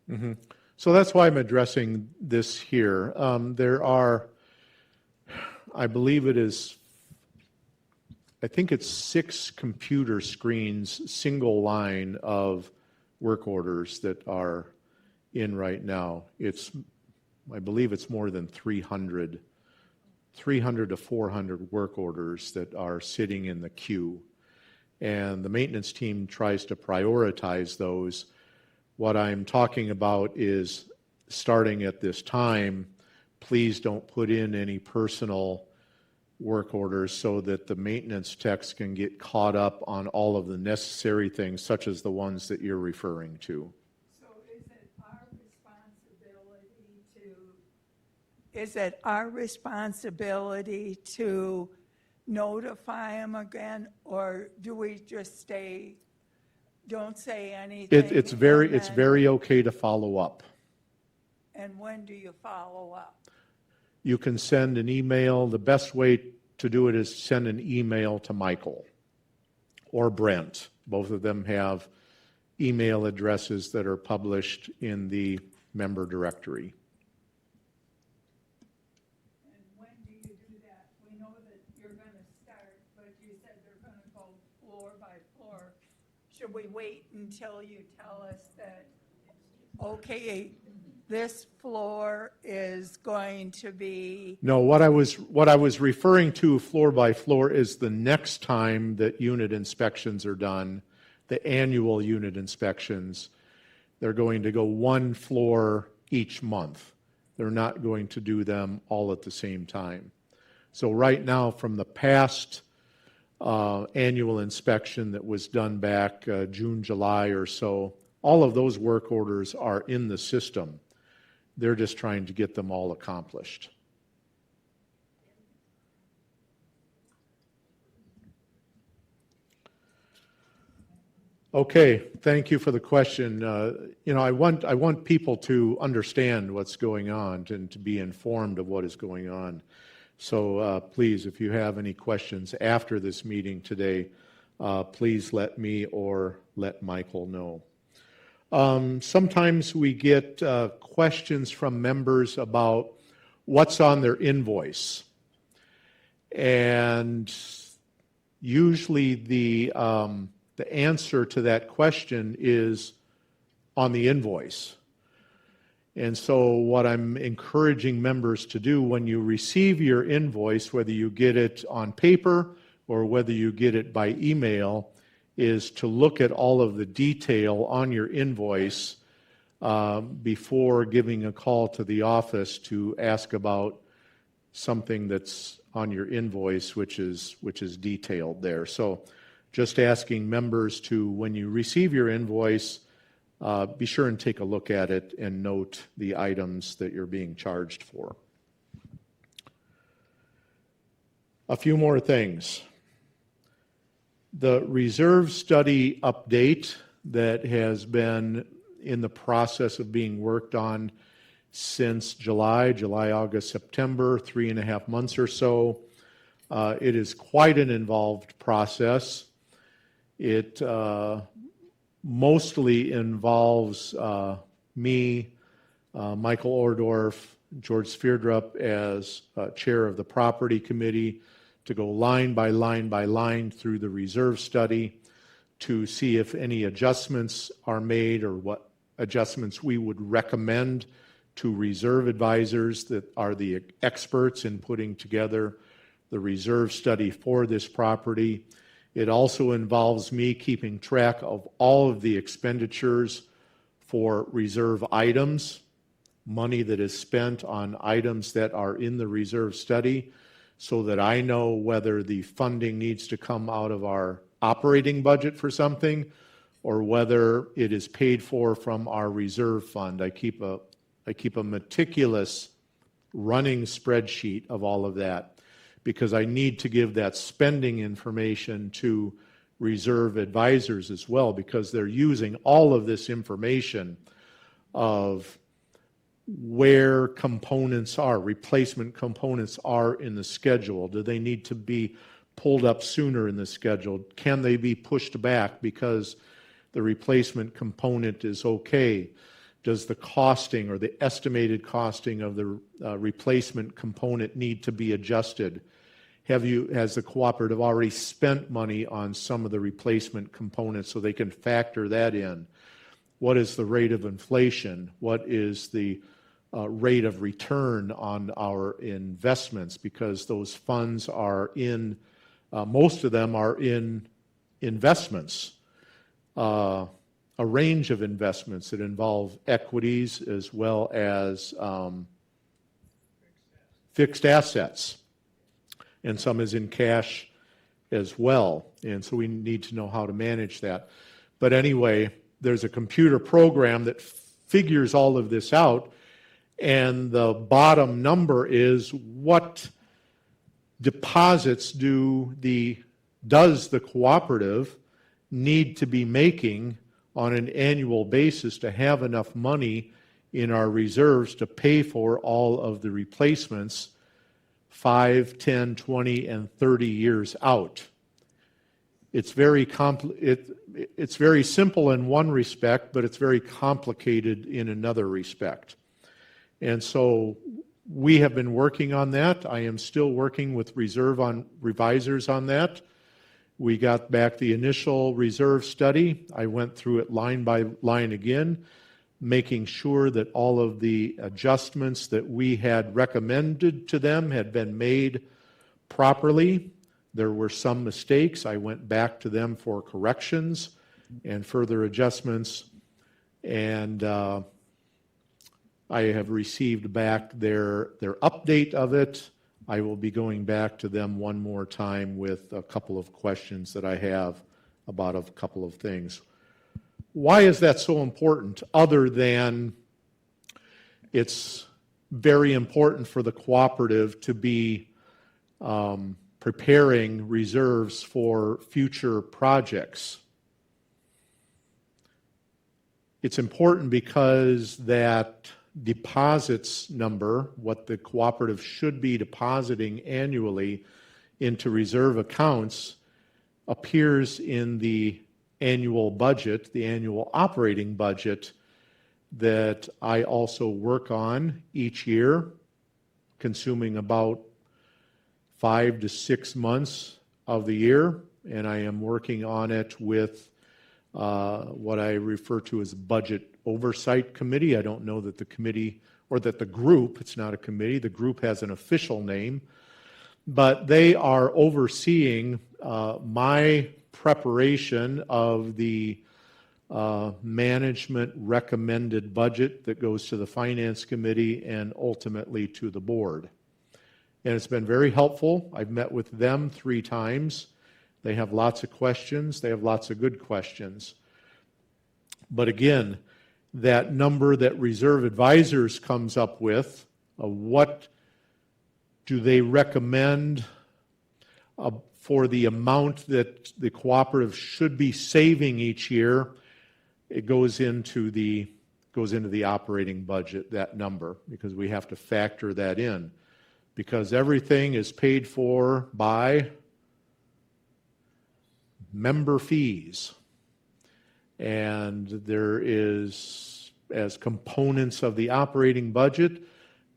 Mm-hmm. So that's why I'm addressing this here. There are, I believe it is, I think it's 6 computer screens, single line of work orders that are in right now. I believe it's more than 300 to 400 work orders that are sitting in the queue. And the maintenance team tries to prioritize those. What I'm talking about is, starting at this time, please don't put in any personal work orders so that the maintenance techs can get caught up on all of the necessary things, such as the ones that you're referring to. Is it our responsibility to notify them again, or do we just don't say anything? It's very okay to follow up. And when do you follow up? You can send an email. The best way to do it is send an email to Michael or Brent. Both of them have email addresses that are published in the member directory. And when do you do that? We know that you're going to start, but you said they're going to go floor by floor. Should we wait until you tell us that, okay, this floor is going to be? No, what I was referring to floor by floor is the next time that unit inspections are done, the annual unit inspections. They're going to go one floor each month. They're not going to do them all at the same time. So right now, from the past annual inspection that was done back June, July or so, all of those work orders are in the system. They're just trying to get them all accomplished. Okay, thank you for the question. I want people to understand what's going on and to be informed of what is going on. So please, if you have any questions after this meeting today, please let me or let Michael know. Sometimes we get questions from members about what's on their invoice. And usually the answer to that question is on the invoice. And so what I'm encouraging members to do when you receive your invoice, whether you get it on paper or whether you get it by email, is to look at all of the detail on your invoice before giving a call to the office to ask about something that's on your invoice, which is detailed there. So just asking members to, when you receive your invoice, be sure and take a look at it and note the items that you're being charged for. A few more things. The reserve study update that has been in the process of being worked on since July, August, September, 3.5 months or so. It is quite an involved process. It mostly involves me, Michael Ohrdorf, George Sverdrup as chair of the property committee, to go line by line by line through the reserve study to see if any adjustments are made or what adjustments we would recommend to reserve advisors that are the experts in putting together the reserve study for this property. It also involves me keeping track of all of the expenditures for reserve items, money that is spent on items that are in the reserve study, so that I know whether the funding needs to come out of our operating budget for something or whether it is paid for from our reserve fund. I keep a meticulous running spreadsheet of all of that because I need to give that spending information to reserve advisors as well, because they're using all of this information of where components are, replacement components are in the schedule. Do they need to be pulled up sooner in the schedule? Can they be pushed back because the replacement component is okay? Does the costing or the estimated costing of the replacement component need to be adjusted? Has the cooperative already spent money on some of the replacement components so they can factor that in? What is the rate of inflation? What is the rate of return on our investments? Because those funds are in, most of them are in investments, a range of investments that involve equities as well as fixed assets. And some is in cash as well. And so we need to know how to manage that. But anyway, there's a computer program that figures all of this out, and the bottom number is what deposits does the cooperative need to be making on an annual basis to have enough money in our reserves to pay for all of the replacements 5, 10, 20, and 30 years out. It's very simple in one respect, but it's very complicated in another respect. And so we have been working on that. I am still working with revisors on that. We got back the initial reserve study. I went through it line by line again, making sure that all of the adjustments that we had recommended to them had been made properly. There were some mistakes. I went back to them for corrections and further adjustments, and I have received back their update of it. I will be going back to them one more time with a couple of questions that I have about a couple of things. why is that so important, other than it's very important for the cooperative to be preparing reserves for future projects? It's important because that deposits number, what the cooperative should be depositing annually into reserve accounts, appears in the annual budget, the annual operating budget that I also work on each year, consuming about 5 to 6 months of the year, and I am working on it with what I refer to as Budget Oversight Committee. I don't know that the committee, or that the group, it's not a committee, the group has an official name, but they are overseeing my preparation of the management recommended budget that goes to the Finance Committee and ultimately to the board. And it's been very helpful. I've met with them 3 times. They have lots of questions. They have lots of good questions. But again, that number that Reserve Advisors comes up with, what do they recommend for the amount that the cooperative should be saving each year, it goes into the operating budget, that number, because we have to factor that in. Because everything is paid for by member fees. And there is, as components of the operating budget,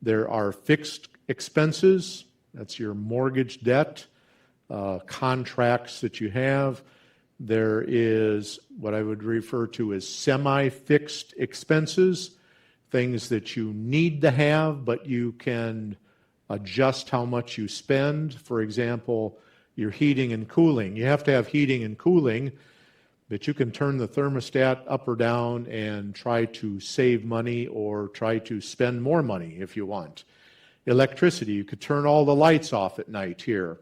there are fixed expenses, that's your mortgage debt, contracts that you have. There is what I would refer to as semi-fixed expenses, things that you need to have, but you can adjust how much you spend. For example, your heating and cooling. You have to have heating and cooling, but you can turn the thermostat up or down and try to save money or try to spend more money if you want. Electricity, you could turn all the lights off at night here,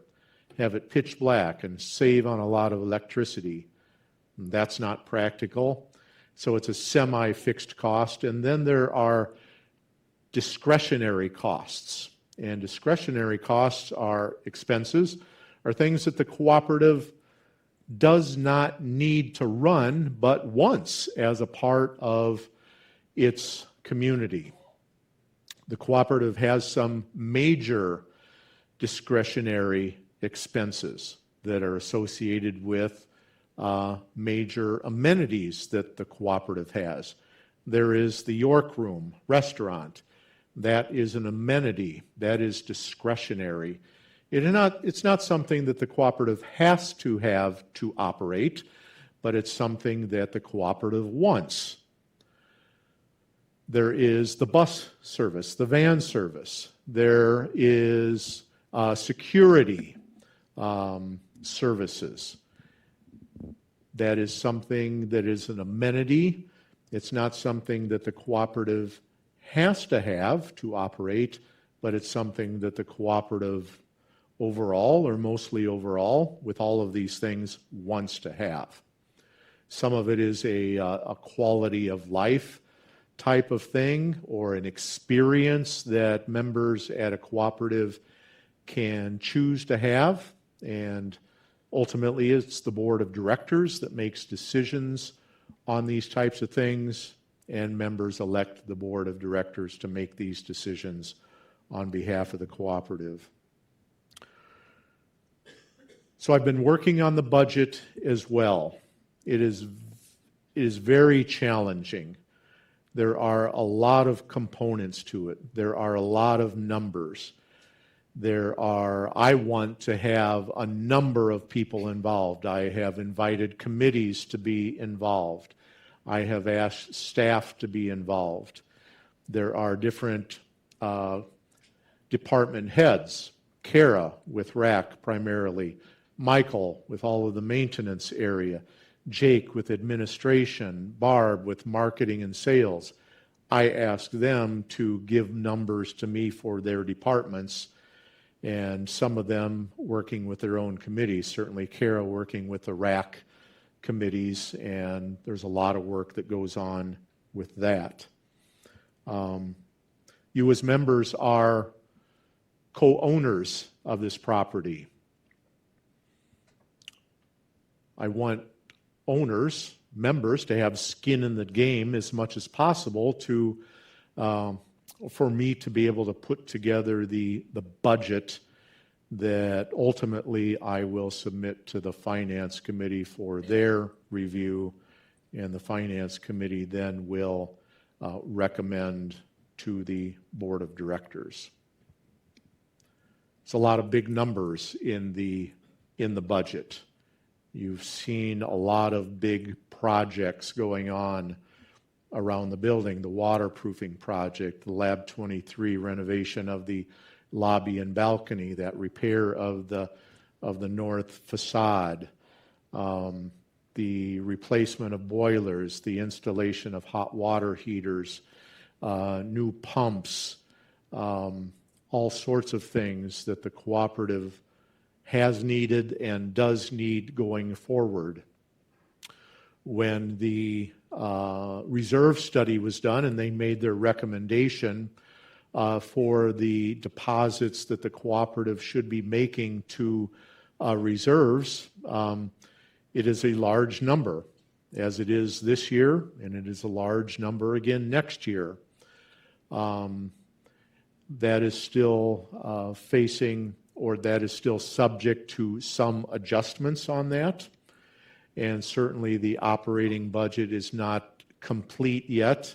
have it pitch black and save on a lot of electricity. That's not practical. So it's a semi-fixed cost. And then there are discretionary costs. And discretionary costs are expenses, are things that the cooperative does not need to run but wants as a part of its community. The cooperative has some major discretionary expenses that are associated with major amenities that the cooperative has. There is the York Room restaurant. That is an amenity. That is discretionary. It's not something that the cooperative has to have to operate, but it's something that the cooperative wants. There is the bus service, the van service. There is security services. That is something that is an amenity. It's not something that the cooperative has to have to operate, but it's something that the cooperative overall, or mostly overall, with all of these things, wants to have. Some of it is a quality of life type of thing, or an experience that members at a cooperative can choose to have, and ultimately it's the board of directors that makes decisions on these types of things, and members elect the board of directors to make these decisions on behalf of the cooperative. So I've been working on the budget as well. It is very challenging. There are a lot of components to it. There are a lot of numbers. I want to have a number of people involved. I have invited committees to be involved. I have asked staff to be involved. There are different department heads, Kara with RAC primarily, Michael with all of the maintenance area, Jake with administration, Barb with marketing and sales. I ask them to give numbers to me for their departments, and some of them working with their own committees, certainly Kara working with the RAC committees, and there's a lot of work that goes on with that. You as members are co-owners of this property. I want owners, members, to have skin in the game as much as possible to, for me to be able to put together the budget that ultimately I will submit to the Finance Committee for their review, and the Finance Committee then will recommend to the Board of Directors. It's a lot of big numbers in the budget. You've seen a lot of big projects going on around the building, the waterproofing project, the Lab 23 renovation of the lobby and balcony, that repair of the north facade, the replacement of boilers, the installation of hot water heaters, new pumps, all sorts of things that the cooperative has needed and does need going forward. When the reserve study was done and they made their recommendation for the deposits that the cooperative should be making to reserves, it is a large number, as it is this year, and it is a large number again next year. That is still facing, or that is still subject to some adjustments on that. And certainly the operating budget is not complete yet,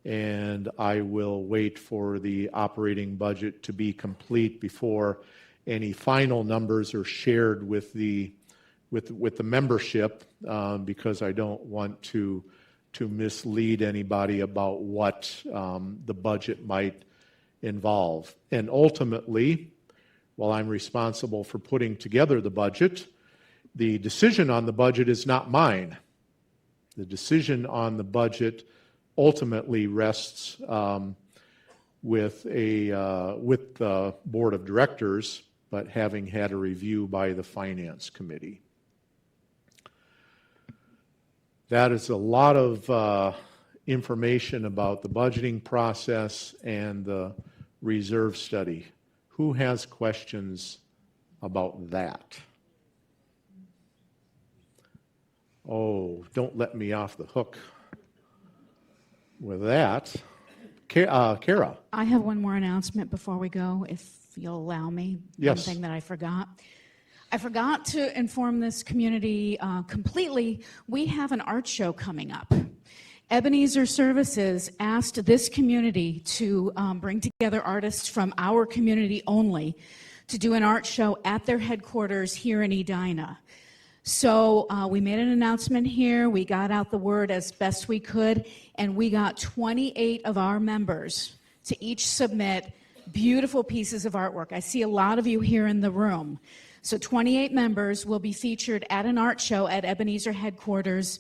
and I will wait for the operating budget to be complete before any final numbers are shared with the membership, because I don't want to mislead anybody about what the budget might involve. And ultimately, while I'm responsible for putting together the budget, the decision on the budget is not mine. The decision on the budget ultimately rests with the Board of Directors, but having had a review by the Finance Committee. That is a lot of information about the budgeting process and the reserve study. Who has questions about that? Oh, don't let me off the hook with that. Kara. I have one more announcement before we go, if you'll allow me. Yes. One thing that I forgot. I forgot to inform this community completely. We have an art show coming up. Ebenezer Services asked this community to bring together artists from our community only to do an art show at their headquarters here in Edina. So we made an announcement here. We got out the word as best we could, and we got 28 of our members to each submit beautiful pieces of artwork. I see a lot of you here in the room. So 28 members will be featured at an art show at Ebenezer headquarters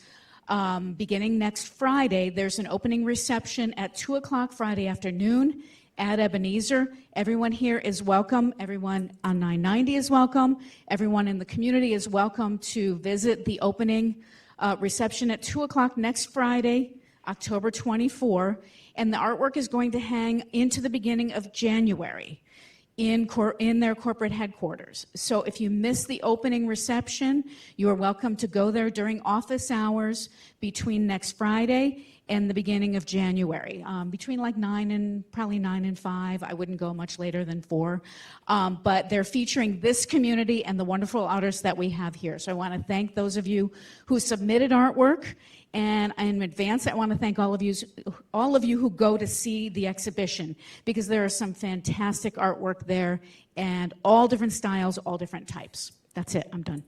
beginning next Friday. There's an opening reception at 2 o'clock Friday afternoon at Ebenezer. Everyone here is welcome. Everyone on 990 is welcome. Everyone in the community is welcome to visit the opening reception at 2 o'clock next Friday, October 24. And the artwork is going to hang into the beginning of January in their corporate headquarters. So if you miss the opening reception, you are welcome to go there during office hours between next Friday and the beginning of January, between like 9 and 5. I wouldn't go much later than 4. But they're featuring this community and the wonderful artists that we have here. So I want to thank those of you who submitted artwork. And in advance, I want to thank all of you who go to see the exhibition, because there is some fantastic artwork there, and all different styles, all different types. That's it. I'm done.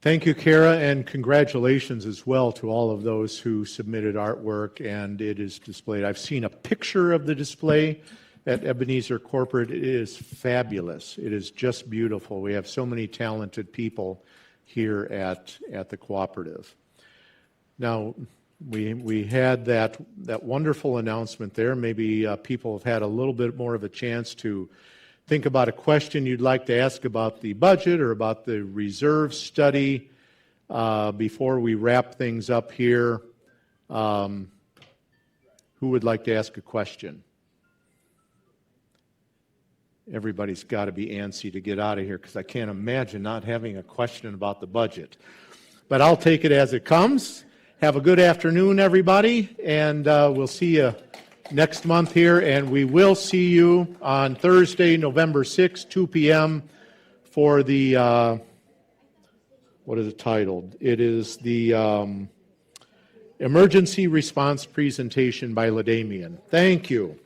Thank you, Kara, and congratulations as well to all of those who submitted artwork, and it is displayed. I've seen a picture of the display at Ebenezer Corporate. It is fabulous. It is just beautiful. We have so many talented people here at the cooperative. Now, we had that wonderful announcement there. Maybe people have had a little bit more of a chance to think about a question you'd like to ask about the budget or about the reserve study. Before we wrap things up here, who would like to ask a question? Everybody's got to be antsy to get out of here because I can't imagine not having a question about the budget. But I'll take it as it comes. Have a good afternoon, everybody, and we'll see you next month here. And we will see you on Thursday, November 6th, 2 p.m. for the, what is it titled? It is the emergency response presentation by LaDamian. Thank you.